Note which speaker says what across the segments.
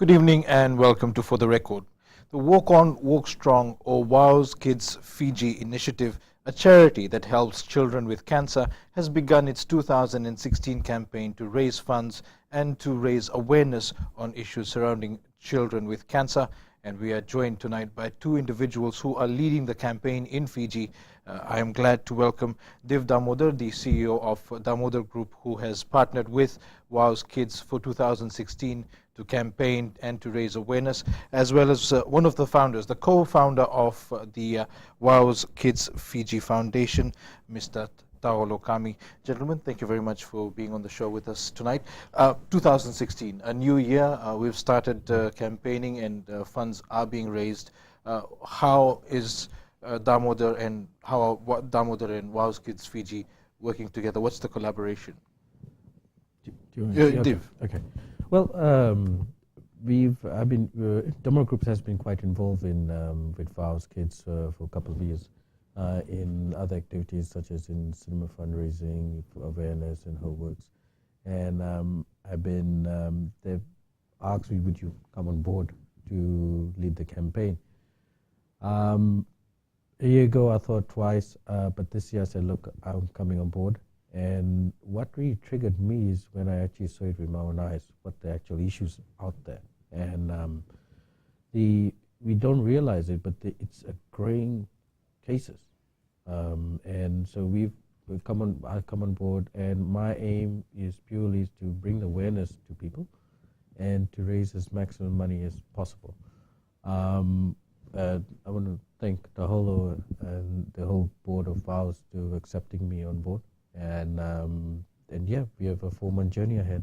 Speaker 1: Good evening and welcome to For the Record. The Walk On, Walk Strong or WOW's Kids Fiji initiative, a charity that helps children with cancer, has begun its 2016 campaign to raise funds and to raise awareness on issues surrounding children with cancer. And we are joined tonight by two individuals who are leading the campaign in Fiji. I am glad to welcome Div Damodar, the CEO of Damodar Group, who has partnered with WOW's Kids for 2016 to campaign and to raise awareness, as well as one of the founders, the co-founder of the WOW's Kids Fiji Foundation, Mr. Taolo Kami. Gentlemen, thank you very much for being on the show with us tonight. 2016, a new year. We've started campaigning and funds are being raised. How is Damodar and Damodar and WOW's Kids Fiji working together? What's the collaboration?
Speaker 2: Div. Okay. Well, Damodar Group has been quite involved in with WOW's Kids for a couple of years. In other activities such as in cinema fundraising, awareness and whole works. And they've asked me, would you come on board to lead the campaign? A year ago I thought twice, but this year I said, look, I'm coming on board. And what really triggered me is when I actually saw it with my own eyes, what the actual issues out there. And we don't realize it, but it's a growing cases. And so I've come on board, and my aim is purely to bring awareness to people and to raise as maximum money as possible. I want to thank the whole and the whole board of WOW's to accepting me on board, and yeah, we have a 4-month journey ahead.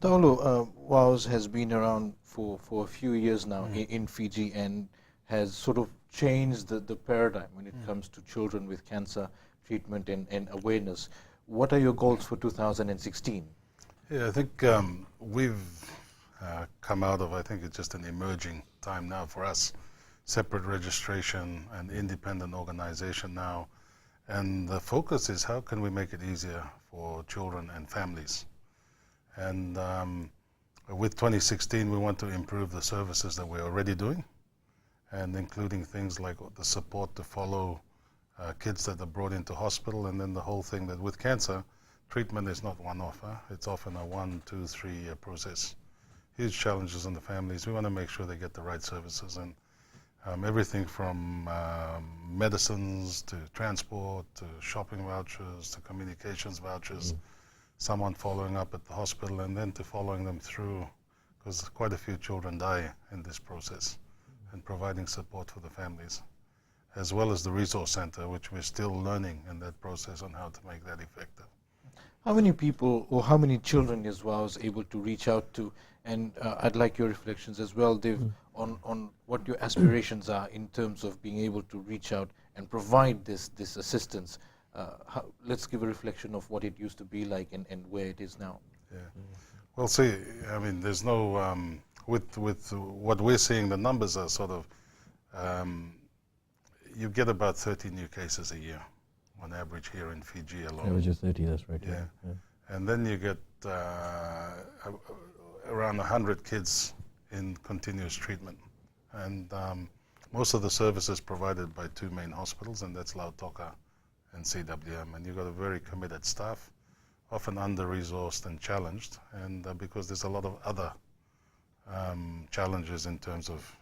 Speaker 1: Taolo, WOW's has been around for a few years now in Fiji and has sort of changed the paradigm when it comes to children with cancer treatment and awareness. What are your goals for 2016?
Speaker 3: Yeah, I think we've come out of, I think it's just an emerging time now for us. Separate registration and independent organization now. And the focus is how can we make it easier for children and families. And with 2016, we want to improve the services that we're already doing, and including things like the support to follow kids that are brought into hospital, and then the whole thing that with cancer, treatment is not one-off. It's often a 1, 2, 3 year process. Huge challenges in the families. We want to make sure they get the right services, and everything from medicines to transport to shopping vouchers to communications vouchers, someone following up at the hospital, and then to following them through, because quite a few children die in this process, and providing support for the families, as well as the resource center, which we're still learning in that process on how to make that effective.
Speaker 1: How many people or how many children is WOW's able to reach out to? And I'd like your reflections as well, Div, on what your aspirations are in terms of being able to reach out and provide this assistance. Let's give a reflection of what it used to be like and where it is now.
Speaker 3: Yeah. Well, see, I mean, there's no, with what we're seeing, the numbers are sort of, you get about 30 new cases a year on average here in Fiji alone.
Speaker 2: Average of 30, that's right.
Speaker 3: Yeah. And then you get around 100 kids in continuous treatment. And most of the services provided by 2 main hospitals, and that's Lautoka and CWM. And you've got a very committed staff, often under-resourced and challenged, and because there's a lot of other challenges in terms of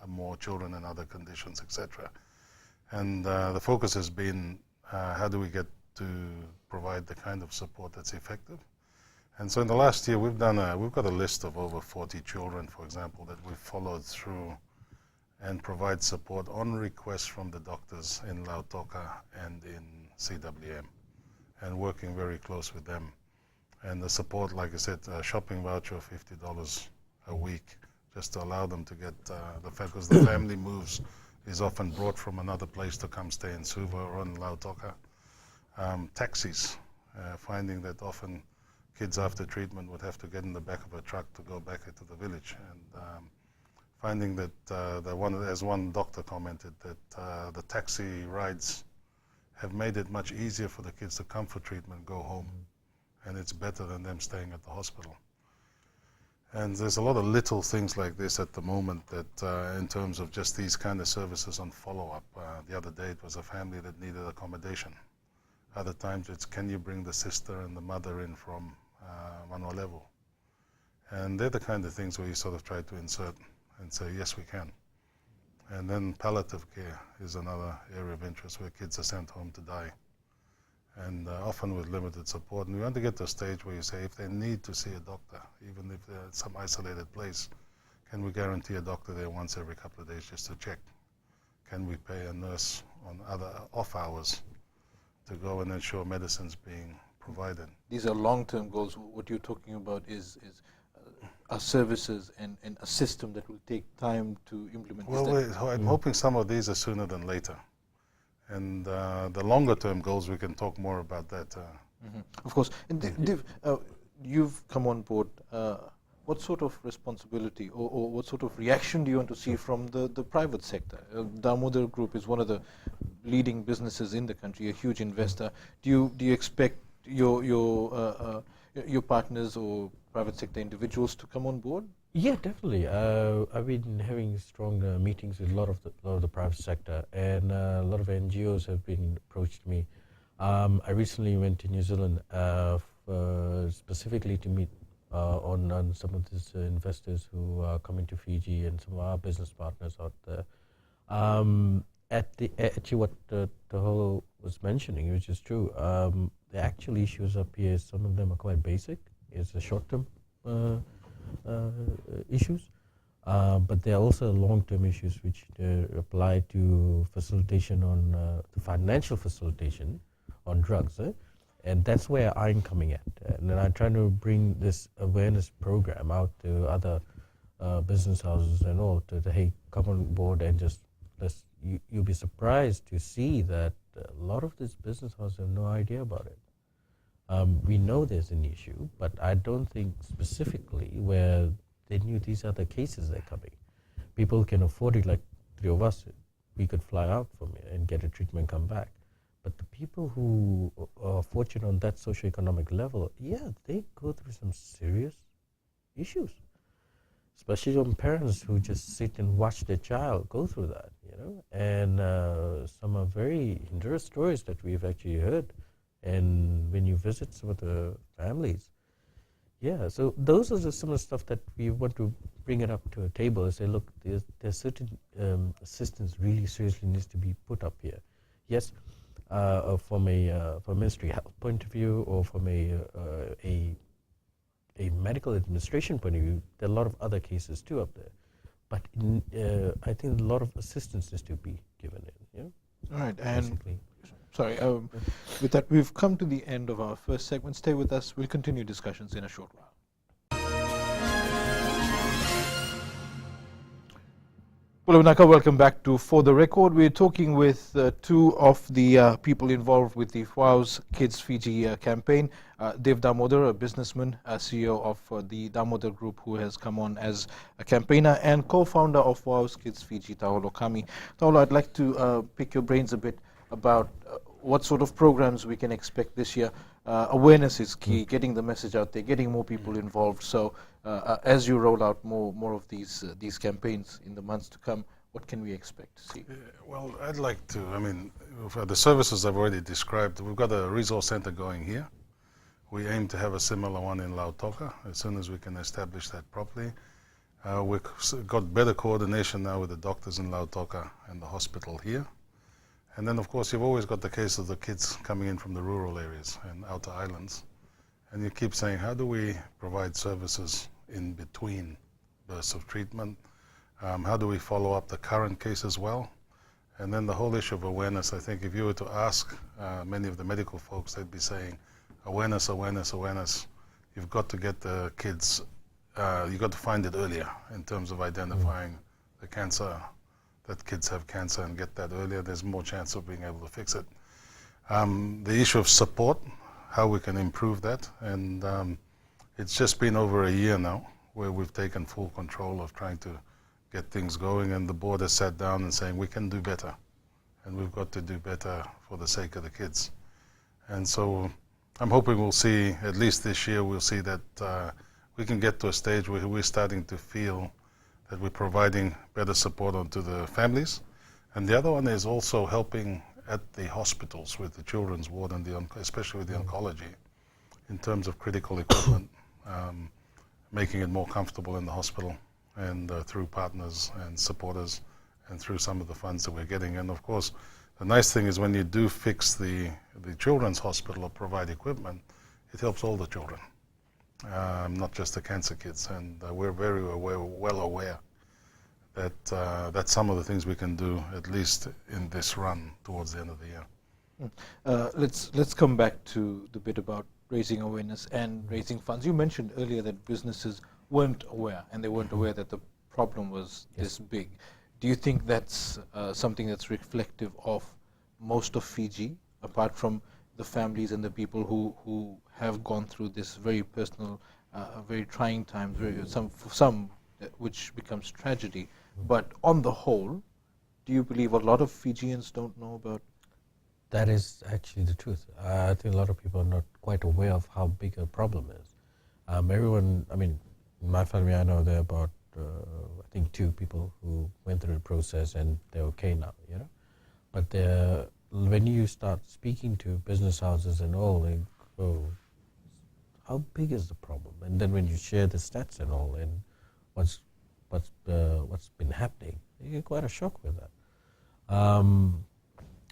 Speaker 3: more children and other conditions, etc. And the focus has been how do we get to provide the kind of support that's effective. And so in the last year we've got a list of over 40 children, for example, that we've followed through and provide support on request from the doctors in Lautoka and in CWM, and working very close with them. And the support, like I said, a shopping voucher of $50 a week, just to allow them to get because the family moves is often brought from another place to come stay in Suva or in Lautoka. Taxis, finding that often kids after treatment would have to get in the back of a truck to go back into the village, and finding that as one doctor commented, that the taxi rides have made it much easier for the kids to come for treatment, go home, and it's better than them staying at the hospital. And there's a lot of little things like this at the moment that in terms of just these kind of services on follow-up. The other day it was a family that needed accommodation. Other times it's can you bring the sister and the mother in from Manuel level? And they're the kind of things where you sort of try to insert and say, yes, we can. And then palliative care is another area of interest where kids are sent home to die. And often with limited support. And we want to get to a stage where you say, if they need to see a doctor, even if they're at some isolated place, can we guarantee a doctor there once every couple of days just to check? Can we pay a nurse on other off hours to go and ensure medicine's being provided?
Speaker 1: These are long-term goals. What you're talking about is services and a system that will take time to implement.
Speaker 3: Well, I'm hoping some of these are sooner than later. And the longer-term goals, we can talk more about that.
Speaker 1: Of course. And Div, you've come on board. What sort of responsibility or what sort of reaction do you want to see from the private sector? Damodar Group is one of the leading businesses in the country, a huge investor. Do you expect your partners or private sector individuals to come on board?
Speaker 2: Yeah, definitely. I've been having strong meetings with a lot of the private sector, and a lot of NGOs have been approached me. I recently went to New Zealand specifically to meet on some of these investors who are coming to Fiji and some of our business partners out there. Actually, what the whole was mentioning, which is true, the actual issues up here, some of them are quite basic. It's a short-term issues, but there are also long-term issues which apply to facilitation on the financial facilitation on drugs, and that's where I'm coming at. And then I'm trying to bring this awareness program out to other business houses and all to hey, come on board and just you'll be surprised to see that a lot of these business houses have no idea about it. We know there's an issue, but I don't think specifically where they knew these are the cases that are coming. People can afford it, like three of us, we could fly out from here and get a treatment, come back. But the people who are fortunate on that socioeconomic level, yeah, they go through some serious issues, especially on parents who just sit and watch their child go through that, you know. And some are very interesting stories that we've actually heard. And when you visit some of the families, yeah, so those are some of the stuff that we want to bring it up to a table and say, look, there's certain assistance really seriously needs to be put up here. Yes, from a ministry health point of view or from a medical administration point of view, there are a lot of other cases too up there. But I think a lot of assistance is to be given in. Yeah?
Speaker 1: All right, and
Speaker 2: basically.
Speaker 1: sorry, with that, we've come to the end of our first segment. Stay with us. We'll continue discussions in a short while. Well, Naka, welcome back to For the Record. We're talking with two of the people involved with the WOW's Kids Fiji campaign. Dev Damodar, a businessman, CEO of the Damodar Group, who has come on as a campaigner, and co-founder of WOW's Kids Fiji, Taolo Kami. Taolo, I'd like to pick your brains a bit about what sort of programs we can expect this year. Awareness is key, getting the message out there, getting more people involved. So as you roll out more of these campaigns in the months to come, what can we expect to see?
Speaker 3: Well, I'd like to, I mean, for the services I've already described, we've got a resource center going here. We aim to have a similar one in Lautoka as soon as we can establish that properly. We've got better coordination now with the doctors in Lautoka and the hospital here. And then, of course, you've always got the case of the kids coming in from the rural areas and outer islands. And you keep saying, how do we provide services in between bursts of treatment? How do we follow up the current case as well? And then the whole issue of awareness, I think if you were to ask many of the medical folks, they'd be saying, awareness, awareness, awareness. You've got to get the kids, you've got to find it earlier in terms of identifying the cancer, that kids have cancer, and get that earlier. There's more chance of being able to fix it. The issue of support, how we can improve that. And it's just been over a year now where we've taken full control of trying to get things going, and the board has sat down and saying we can do better, and we've got to do better for the sake of the kids. And so I'm hoping we'll see, at least this year, we'll see that we can get to a stage where we're starting to feel that we're providing better support onto the families. And the other one is also helping at the hospitals with the children's ward and especially with the oncology in terms of critical equipment, making it more comfortable in the hospital and through partners and supporters and through some of the funds that we're getting. And of course, the nice thing is when you do fix the children's hospital or provide equipment, it helps all the children, not just the cancer kids. And we're very well aware that that's some of the things we can do, at least in this run towards the end of the year.
Speaker 1: Let's come back to the bit about raising awareness and raising funds. You mentioned earlier that businesses weren't aware, and they weren't aware that the problem was this big. Do you think that's something that's reflective of most of Fiji, apart from the families and the people who have gone through this very personal, very trying times, for some which becomes tragedy? But on the whole, do you believe a lot of Fijians don't know about?
Speaker 2: That is actually the truth. I think a lot of people are not quite aware of how big a problem is. Everyone, I mean, in my family, I know there are about, I think 2 people who went through the process and they're okay now, you know. But when you start speaking to business houses and all, they go, how big is the problem? And then when you share the stats and all, and what's been happening, you get quite a shock with that.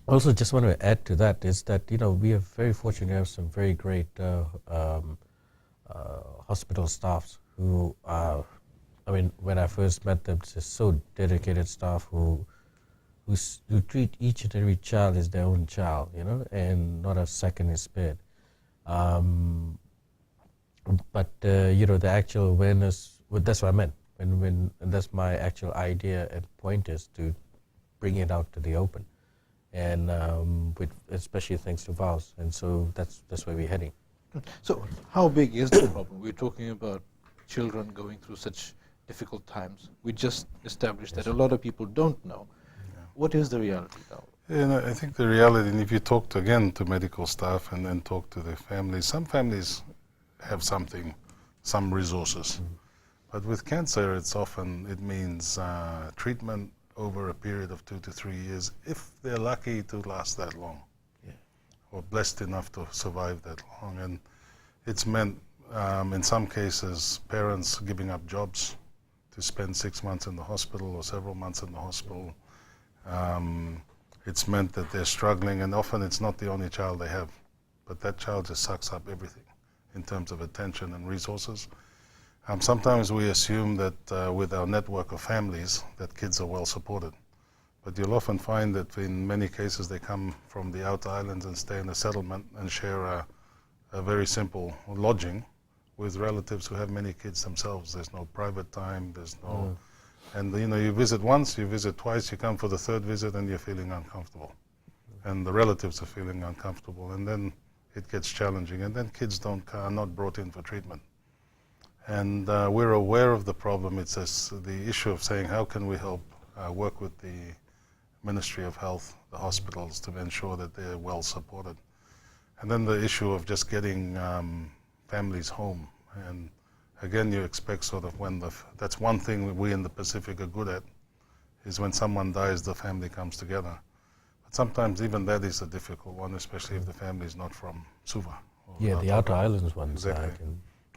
Speaker 2: Also, just want to add to that is that, you know, we are very fortunate to have some very great hospital staffs who are, I mean, when I first met them, just so dedicated staff who treat each and every child as their own child, you know, and not a second is spared. But you know, the actual awareness, well, that's what I meant. And that's my actual idea and point is to bring it out to the open. And with especially thanks to VOWS, and so that's where we're heading.
Speaker 1: So how big is the problem? We're talking about children going through such difficult times. We just established that a lot of people don't know. Yeah. What is the reality now?
Speaker 3: Yeah, I think the reality, and if you talk again to medical staff and then talk to the families, some families have some resources. But with cancer, it means treatment over a period of 2 to 3 years, if they're lucky to last that long, or blessed enough to survive that long. And it's meant, in some cases, parents giving up jobs to spend 6 months in the hospital or several months in the hospital. It's meant that they're struggling, and often it's not the only child they have, but that child just sucks up everything in terms of attention and resources. Sometimes we assume that with our network of families that kids are well supported, but you'll often find that in many cases they come from the outer islands and stay in a settlement and share a very simple lodging with relatives who have many kids themselves. There's no private time, there's no, and you know, you visit once, you visit twice, you come for the 3rd visit and you're feeling uncomfortable. And the relatives are feeling uncomfortable, and then it gets challenging, and then kids are not brought in for treatment. And we're aware of the problem. It's the issue of saying, how can we help work with the Ministry of Health, the hospitals, to ensure that they're well supported. And then the issue of just getting families home. And again, you expect sort of that's one thing we in the Pacific are good at, is when someone dies, the family comes together. But sometimes even that is a difficult one, especially if the family is not from Suva.
Speaker 2: Yeah, the outer islands ones.
Speaker 3: Exactly.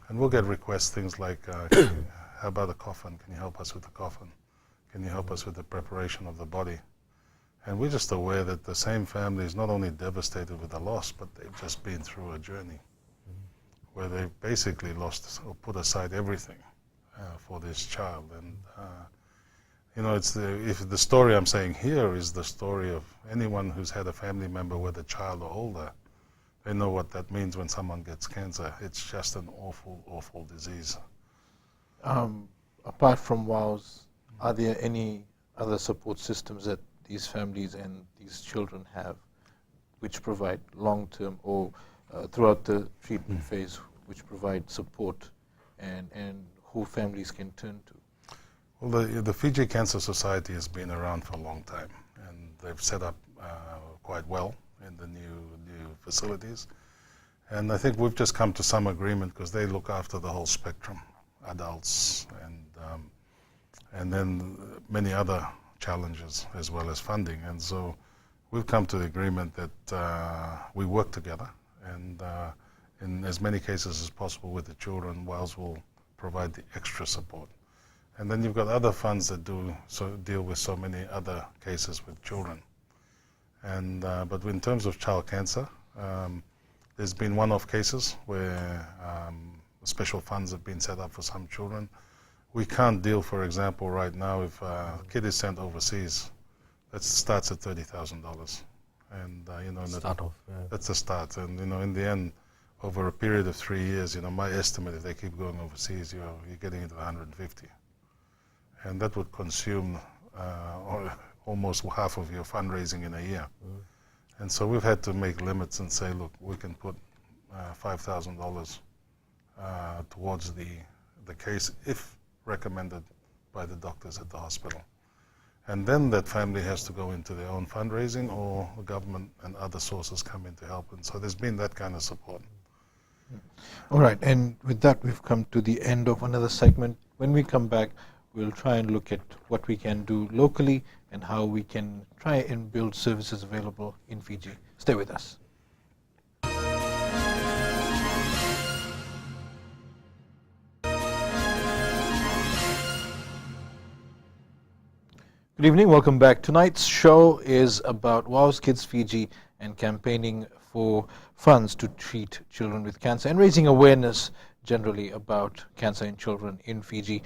Speaker 3: And we'll get requests, things like, how about a coffin? Can you help us with the coffin? Can you help us with the preparation of the body? And we're just aware that the same family is not only devastated with the loss, but they've just been through a journey where they've basically lost or put aside everything for this child. And you know, if the story I'm saying here is the story of anyone who's had a family member with a child or older, they know what that means when someone gets cancer. It's just an awful, awful disease.
Speaker 1: Apart from VOWS, are there any other support systems that these families and these children have which provide long-term or throughout the treatment phase, which provide support and who families can turn to?
Speaker 3: Well, the Fiji Cancer Society has been around for a long time, and they've set up quite well in the new facilities. And I think we've just come to some agreement because they look after the whole spectrum adults, and then many other challenges as well as funding. And so we've come to the agreement that we work together, and in as many cases as possible with the children, WOWS will provide the extra support. And then you've got other funds that deal with so many other cases with children. And but in terms of child cancer, there's been one-off cases where special funds have been set up for some children. We can't deal, for example, right now if a kid is sent overseas, that starts at $30,000, and that's the start. And in the end, over a period of 3 years, my estimate, if they keep going overseas, you're getting into 150, and that would consume almost half of your fundraising in a year. And so we've had to make limits and say, look, we can put $5,000 towards the case if recommended by the doctors at the hospital. And then that family has to go into their own fundraising, or the government and other sources come in to help. And so there's been that kind of support.
Speaker 1: All right, and with that, we've come to the end of another segment. When we come back, we'll try and look at what we can do locally and how we can try and build services available in Fiji. Stay with us. Good evening, welcome back. Tonight's show is about WOWS Kids Fiji and campaigning for funds to treat children with cancer and raising awareness generally about cancer in children in Fiji.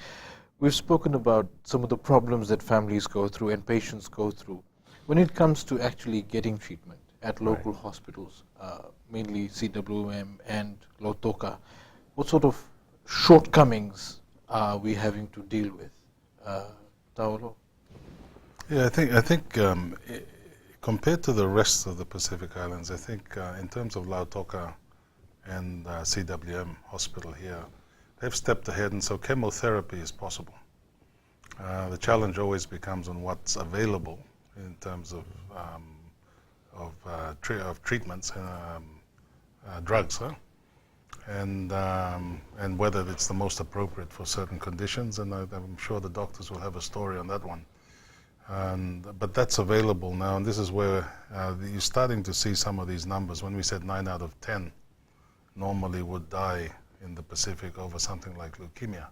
Speaker 1: We've spoken about some of the problems that families go through and patients go through when it comes to actually getting treatment at local hospitals, mainly CWM and Lautoka. What sort of shortcomings are we having to deal with? Taolo?
Speaker 3: Yeah, I think compared to the rest of the Pacific Islands, I think in terms of Lautoka and CWM hospital here, they've stepped ahead, and so chemotherapy is possible. The challenge always becomes on what's available in terms of treatments and drugs, and whether it's the most appropriate for certain conditions. And I'm sure the doctors will have a story on that one. But that's available now, and this is where you're starting to see some of these numbers. When we said 9 out of 10 normally would die in the Pacific over something like leukemia.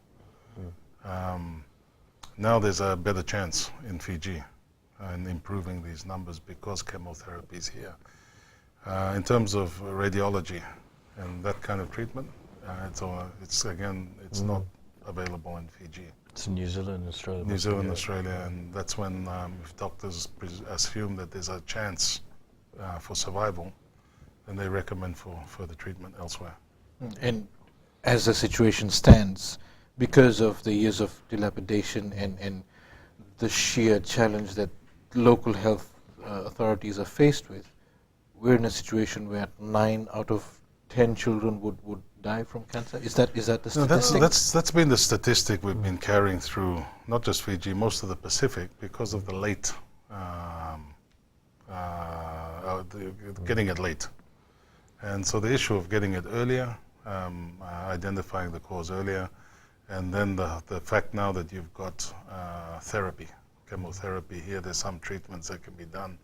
Speaker 3: Now there's a better chance in Fiji in improving these numbers because chemotherapy is here. In terms of radiology and that kind of treatment, it's not available in Fiji.
Speaker 2: It's New Zealand, Australia.
Speaker 3: New Zealand, Australia, and that's when if doctors assume that there's a chance for survival, then they recommend for further treatment elsewhere.
Speaker 1: And as the situation stands, because of the years of dilapidation and the sheer challenge that local health authorities are faced with, we're in a situation where 9 out of 10 children would die from cancer. Is that the statistic?
Speaker 3: No, that's been the statistic we've been carrying through, not just Fiji, most of the Pacific, because of the late, getting it late. And so the issue of getting it earlier, identifying the cause earlier, and then the fact now that you've got therapy, chemotherapy here, there's some treatments that can be done.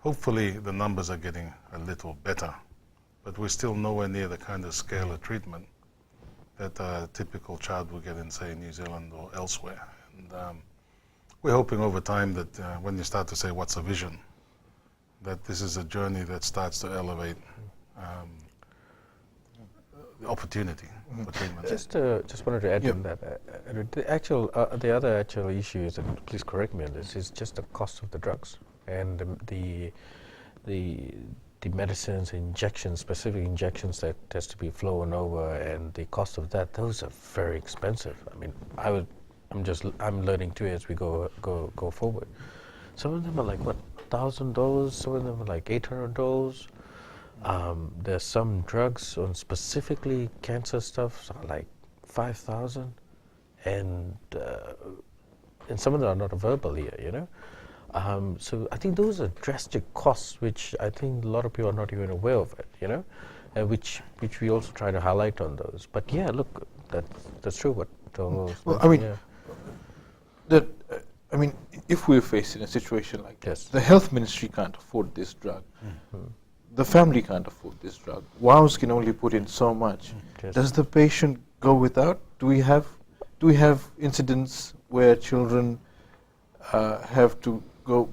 Speaker 3: Hopefully the numbers are getting a little better, but we're still nowhere near the kind of scale of treatment that a typical child will get in, say, New Zealand or elsewhere. And we're hoping over time that when you start to say what's a vision, that this is a journey that starts to elevate the opportunity for treatment.
Speaker 2: Just wanted to add on that. The other actual issue is, and please correct me on this, is just the cost of the drugs and the medicines, injections, specific injections that has to be flown over, and the cost of that. Those are very expensive. I mean, I'm learning too as we go forward. Some of them are like what, $1,000. Some of them are like $800. There's some drugs on specifically cancer stuff like 5,000, and some of them are not available here, So I think those are drastic costs, which I think a lot of people are not even aware of it, which we also try to highlight on those. But yeah, look, that's true what hospital.
Speaker 1: Well, I mean,
Speaker 2: yeah.
Speaker 1: that I mean, if we're faced in a situation like
Speaker 2: Yes.
Speaker 1: this, the health ministry can't afford this drug.
Speaker 2: Mm.
Speaker 1: The family can't afford this drug. WOWs can only put in so much.
Speaker 2: Yes.
Speaker 1: Does the patient go without? Do we have incidents where children have to go,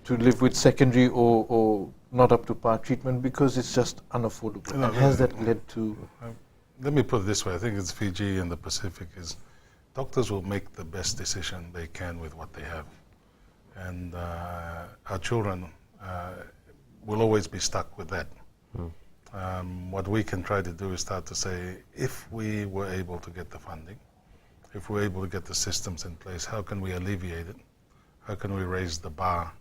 Speaker 1: to live with secondary or not up to par treatment because it's just unaffordable?
Speaker 3: No,
Speaker 1: And has that led to?
Speaker 3: Let me put it this way. I think it's Fiji and the Pacific is doctors will make the best decision they can with what they have. And our children will always be stuck with that. What we can try to do is start to say, if we were able to get the funding, if we're able to get the systems in place, how can we alleviate it? How can we raise the bar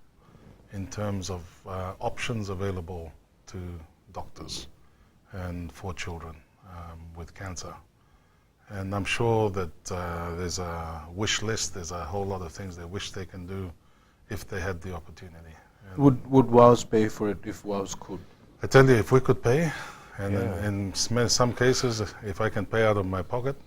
Speaker 3: in terms of options available to doctors and for children with cancer? And I'm sure that there's a wish list, there's a whole lot of things they wish they can do if they had the opportunity. And
Speaker 1: Would WOWs pay for it if WOWs could?
Speaker 3: I tell you, if we could pay, and
Speaker 2: Yeah.
Speaker 3: in some cases, if I can pay out of my pocket,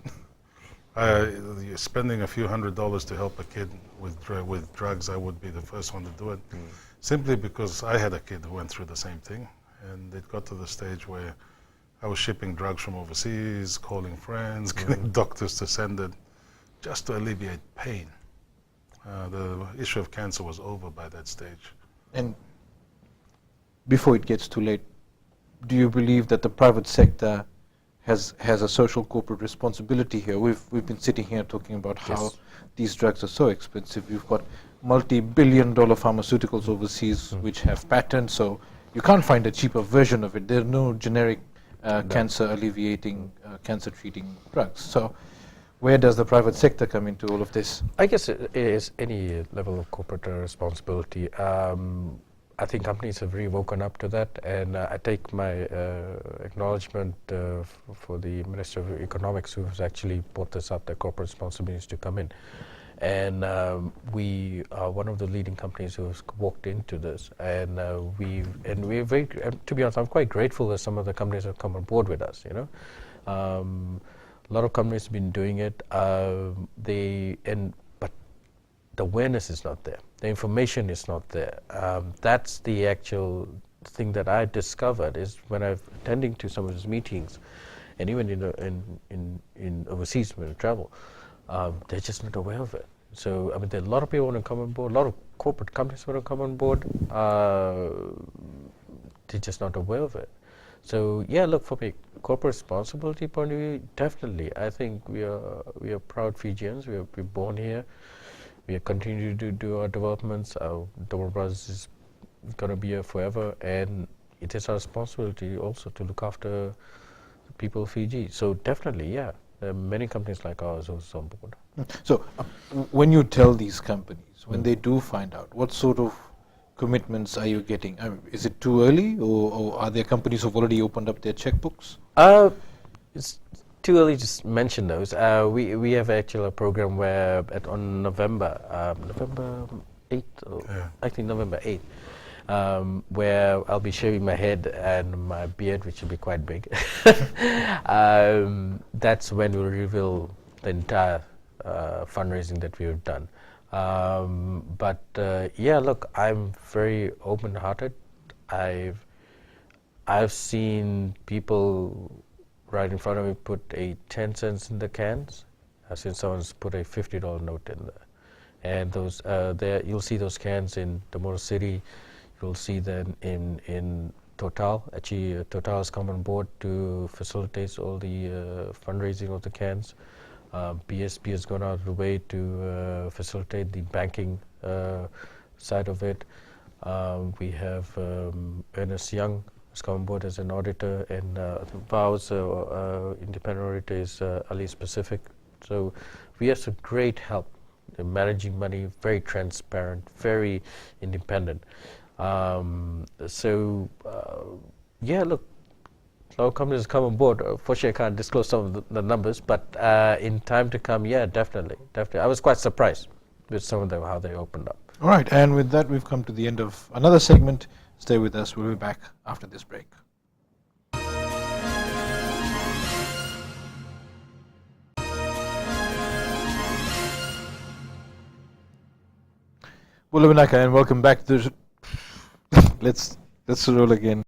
Speaker 3: spending a few $100s to help a kid with drugs, I would be the first one to do it. Simply because I had a kid who went through the same thing, and it got to the stage where I was shipping drugs from overseas, calling friends, getting doctors to send it, just to alleviate pain. The issue of cancer was over by that stage.
Speaker 1: And before it gets too late, do you believe that the private sector has a social corporate responsibility here? We've been sitting here talking about how
Speaker 2: Yes.
Speaker 1: these drugs are so expensive. You've got multi-billion-dollar pharmaceuticals overseas which have patents, so you can't find a cheaper version of it. There are no generic cancer alleviating, cancer treating drugs. So where does the private sector come into all of this?
Speaker 2: I guess it is any level of corporate responsibility. I think companies have really woken up to that, and I take my acknowledgement for the Minister of Economics, who has actually brought this up, that corporate responsibilities to come in. And we are one of the leading companies who has walked into this, and we're very, to be honest, I'm quite grateful that some of the companies have come on board with us. A lot of companies have been doing it, but the awareness is not there. The information is not there. That's the actual thing that I discovered is when I'm attending to some of these meetings, and even in overseas when I travel, they're just not aware of it. So I mean, there are a lot of people want to come on board. A lot of corporate companies want to come on board. They're just not aware of it. So yeah, look, from a corporate responsibility point of view, definitely, I think we are proud Fijians. We're born here. We are continuing to do our developments. Our Double Brothers is going to be here forever, and it is our responsibility also to look after the people of Fiji. So definitely, yeah, there are many companies like ours also on board.
Speaker 1: So when you tell these companies, when they do find out, what sort of commitments are you getting? I mean, is it too early, or are there companies who've already opened up their checkbooks?
Speaker 2: It's too early to mention those. We have actually a program where on November 8th, or
Speaker 3: Yeah.
Speaker 2: I think November 8th, where I'll be shaving my head and my beard, which will be quite big. That's when we'll reveal the entire fundraising that we've done. But yeah, look, I'm very open-hearted. I've seen people right in front of me put a 10 cents in the cans. I've seen someone's put a $50 note in there. And those there, you'll see those cans in the Motor City. You'll see them in Total. Actually, Total has come on board to facilitate all the fundraising of the cans. BSP has gone out of the way to facilitate the banking side of it. We have Ernest Young has come on board as an auditor, and VOW's independent auditor is Ali Pacific. So we have some great help in managing money, very transparent, very independent. Yeah, look, a lot of companies come on board. Fortunately, I can't disclose some of the numbers, but in time to come, yeah, definitely. I was quite surprised with some of them, how they opened up.
Speaker 1: All right, and with that, we've come to the end of another segment. Stay with us. We'll be back after this break. Bulabanaka, and welcome back to let's roll again.